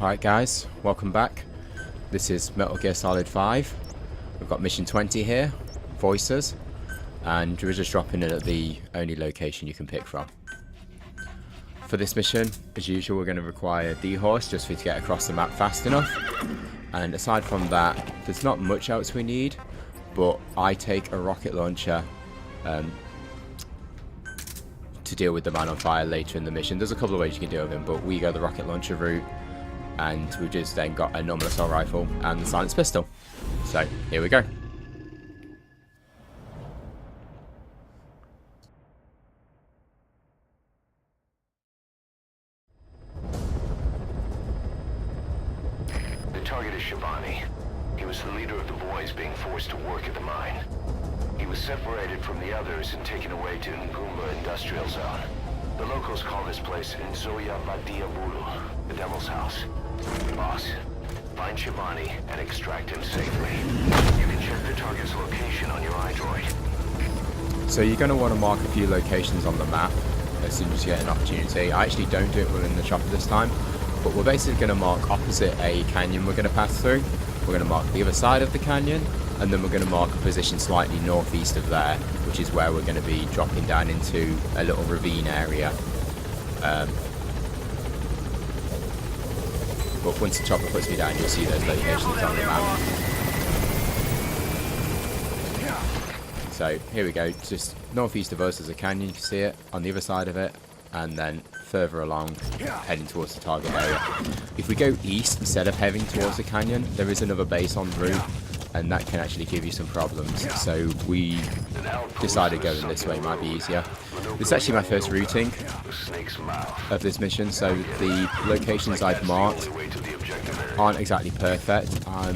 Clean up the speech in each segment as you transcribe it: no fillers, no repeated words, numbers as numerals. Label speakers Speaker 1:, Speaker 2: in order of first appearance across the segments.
Speaker 1: Alright guys, welcome back. This is Metal Gear Solid 5. We've got mission 20 here, Voices, and we're just dropping in at the only location you can pick from. For this mission, as usual, we're going to require D-Horse just for you to get across the map fast enough. And aside from that, there's not much else we need, but I take a rocket launcher to deal with the man on fire later in the mission. There's a couple of ways you can deal with him, but we go the rocket launcher route, and we've just then got a normal assault rifle and the silenced pistol. So here we go.
Speaker 2: The target is Shabani. He was the leader of the boys being forced to work at the mine. He was separated from the others and taken away to Ngumba Industrial Zone. The locals call this place Nzoya Vadia Bulu, the Devil's House. Boss, find Shabani and extract him safely. You can check the target's location on your iDroid.
Speaker 1: So you're going to want to mark a few locations on the map as soon as you get an opportunity. I actually don't do it within the chopper this time, but we're basically going to mark opposite a canyon we're going to pass through. We're going to mark the other side of the canyon, and then we're going to mark a position slightly northeast of there, which is where we're going to be dropping down into a little ravine area. But once the chopper puts me down, you'll see those locations on the map. So here we go, just northeast of us is a canyon, you can see it, on the other side of it, and then further along, heading towards the target area. If we go east instead of heading towards the canyon, there is another base en route, and that can actually give you some problems. So we decided going this way might be easier. This is actually my first routing of this mission, so the locations I've marked aren't exactly perfect. I'm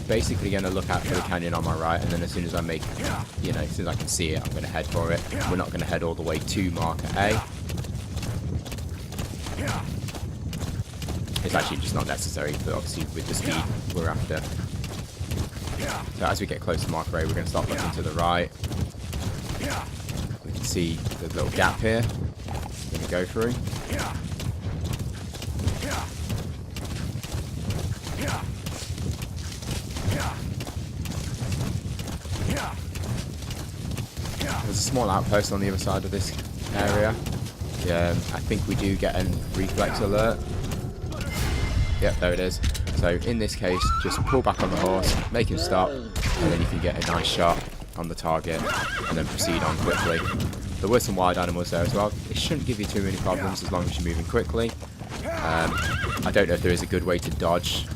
Speaker 1: basically going to look out for the canyon on my right, and then as soon as I make, as soon as I can see it, I'm going to head for it. We're not going to head all the way to marker A. It's actually just not necessary, but obviously with the speed we're after. So as we get close to marker A, we're going to start looking to the right. We can see the little gap here we're going to go through. There's a small outpost on the other side of this area. I think we do get a reflex alert. Yep, there it is. So in this case, just pull back on the horse, make him stop, and then you can get a nice shot on the target, and then proceed on quickly. There were some wild animals there as well. It shouldn't give you too many problems as long as you're moving quickly. I don't know if there is a good way to dodge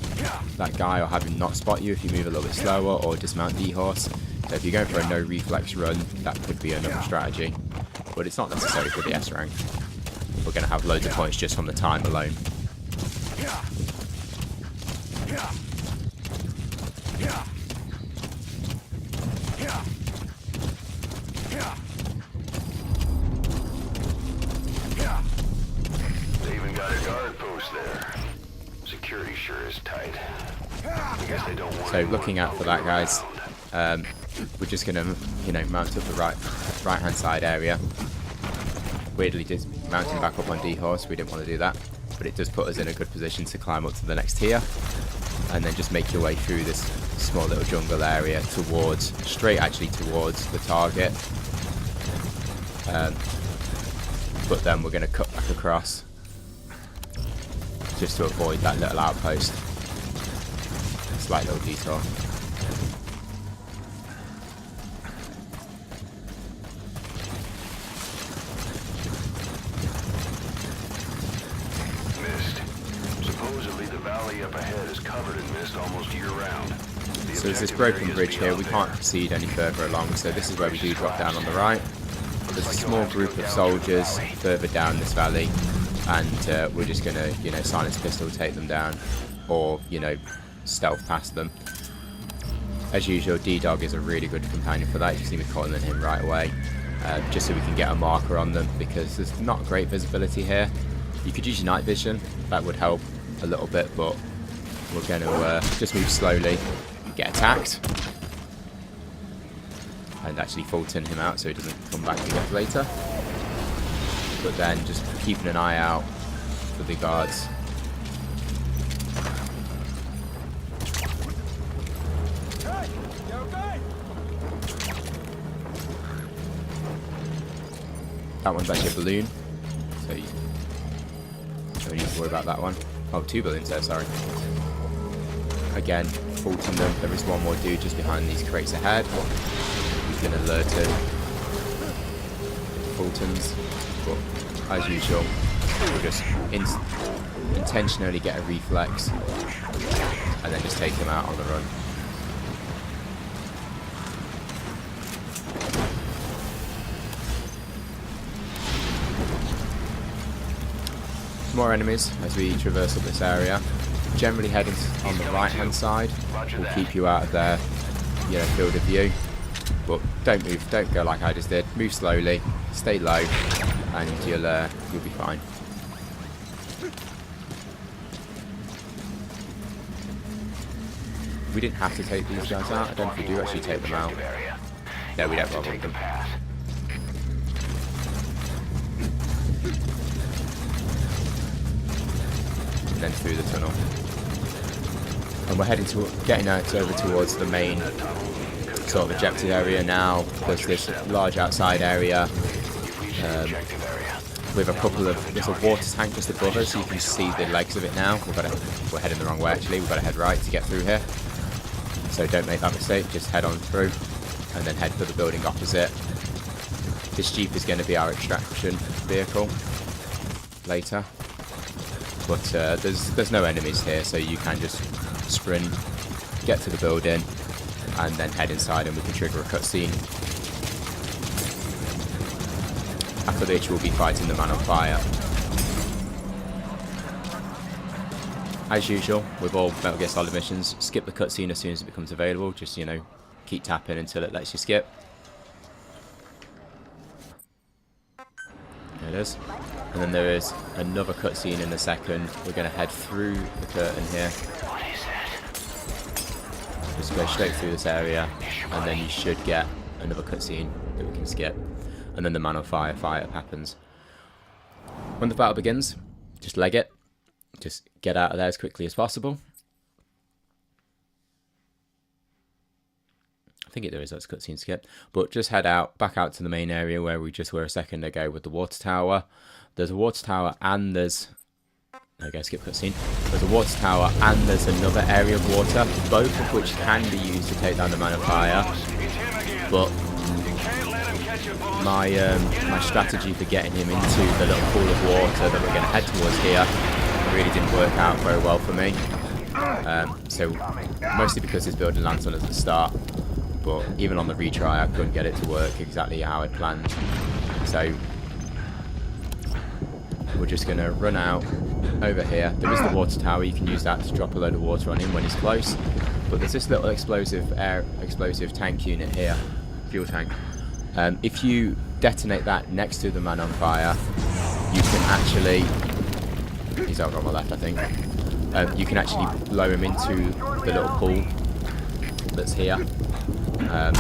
Speaker 1: that guy or have him not spot you if you move a little bit slower or dismount D-Horse. So if you're going for a no reflex run, that could be another strategy. But it's not necessary for the S rank. We're going to have loads of points just from the time alone.
Speaker 2: They even got a guard post there. Security sure is tight. I guess they don't want.
Speaker 1: So looking out for that, guys. We're just going to, mount up the right hand side area. Weirdly, just mounting back up on D-Horse, we didn't want to do that, but it does put us in a good position to climb up to the next tier, and then just make your way through this small little jungle area straight towards the target. But then we're going to cut back across just to avoid that little outpost. Slight little detour.
Speaker 2: Supposedly the valley up ahead is covered in mist almost year-round.
Speaker 1: So there's this broken bridge here, we can't proceed any further along, so this is where we do drop down on the right. There's a small group of soldiers further down this valley, and we're just going to, silence pistol take them down, or, stealth past them. As usual, D-Dog is a really good companion for that. You see me calling on him right away, just so we can get a marker on them, because there's not great visibility here. You could use your night vision, that would help a little bit, but we're going to just move slowly, get attacked, and actually Fulton him out so he doesn't come back again later. But then just keeping an eye out for the guards That one's actually a balloon, so you don't need to worry about that one. Oh, 2 balloons there, sorry. Again, faulting them. There is one more dude just behind these crates ahead. He's been alerted. Fultons, but as usual, we'll just intentionally get a reflex and then just take him out on the run. More enemies as we traverse up this area. Generally heading on the right hand side will keep you out of their field of view. But don't move, don't go like I just did. Move slowly, stay low, and you'll be fine. We didn't have to take these guys out. I don't know if we do actually take them out. No, we don't bother with them. And then through the tunnel. And we're heading to getting out over towards the main sort of objective area now. There's this large outside area with a couple of, there's a water tank just above us, so you can see the legs of it now. We're heading the wrong way actually, we've got to head right to get through here. So don't make that mistake, just head on through and then head for the building opposite. This Jeep is going to be our extraction vehicle later. But there's no enemies here, so you can just sprint, get to the building, and then head inside and we can trigger a cutscene. After which we'll be fighting the man on fire. As usual, with all Metal Gear Solid missions, skip the cutscene as soon as it becomes available. Just, keep tapping until it lets you skip. There it is. And then there is another cutscene in a second. We're going to head through the curtain here. Just go straight through this area, and then you should get another cutscene that we can skip. And then the man on fire fight happens. When the battle begins, just leg it. Just get out of there as quickly as possible. I think there is that cutscene skip. But just head out, back out to the main area where we just were a second ago with the water tower. There's a water tower and there's... There we go, skip cutscene. There's a water tower and there's another area of water, both of which can be used to take down the man on fire. But my strategy for getting him into the little pool of water that we're going to head towards here really didn't work out very well for me. So mostly because this building lands on us at the start, but even on the retry I couldn't get it to work exactly how I'd planned. So we're just going to run out over here. There is the water tower, you can use that to drop a load of water on him when he's close. But there's this little explosive tank unit here, fuel tank. If you detonate that next to the man on fire, you can actually... He's out on my left, I think. You can actually blow him into the little pool that's here. And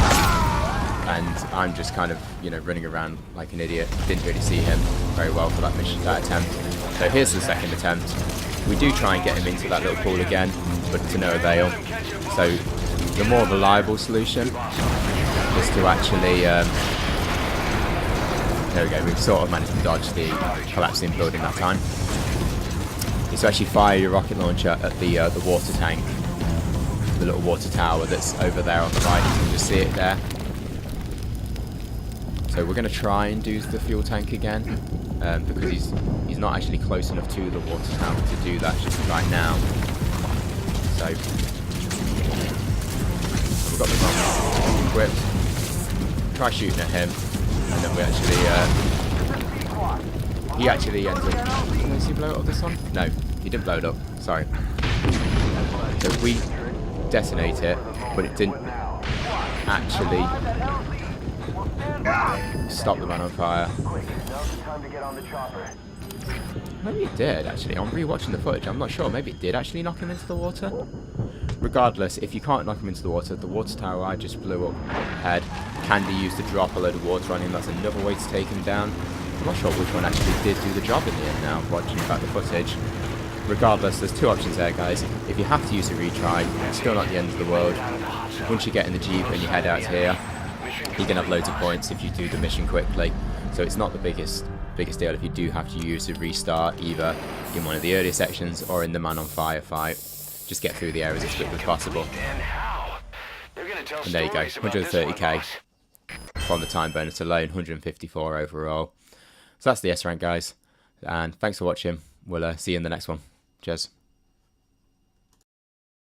Speaker 1: I'm just kind of, running around like an idiot. Didn't really see him very well for that mission, that attempt. So here's the second attempt. We do try and get him into that little pool again, but to no avail. So the more reliable solution is to actually... there we go, we've sort of managed to dodge the collapsing building that time. Is to actually fire your rocket launcher at the water tank, the little water tower that's over there on the right. You can just see it there. So we're going to try and do the fuel tank again, because he's not actually close enough to the water tower to do that just right now. So we've got the bomb equipped. Try shooting at him, and then we actually. He actually ends up... Does he blow it up this one? No, he didn't blow it up. Sorry. So we detonate it, but it didn't actually stop the man on fire. Maybe it did, actually. I'm rewatching the footage. I'm not sure. Maybe it did actually knock him into the water. Regardless, if you can't knock him into the water tower I just blew up ahead can be used to drop a load of water on him. That's another way to take him down. I'm not sure which one actually did do the job in the end now, watching back the footage. regardless, there's two options there, guys. If you have to use a retry, it's still not the end of the world. Once you get in the Jeep and you head out here, you can have loads of points if you do the mission quickly. So it's not the biggest deal if you do have to use a restart, either in one of the earlier sections or in the Man on Fire fight. Just get through the areas as quickly as possible. And there you go, 130k from the time bonus alone, 154 overall. So that's the S rank, guys. And thanks for watching. We'll see you in the next one. Cheers.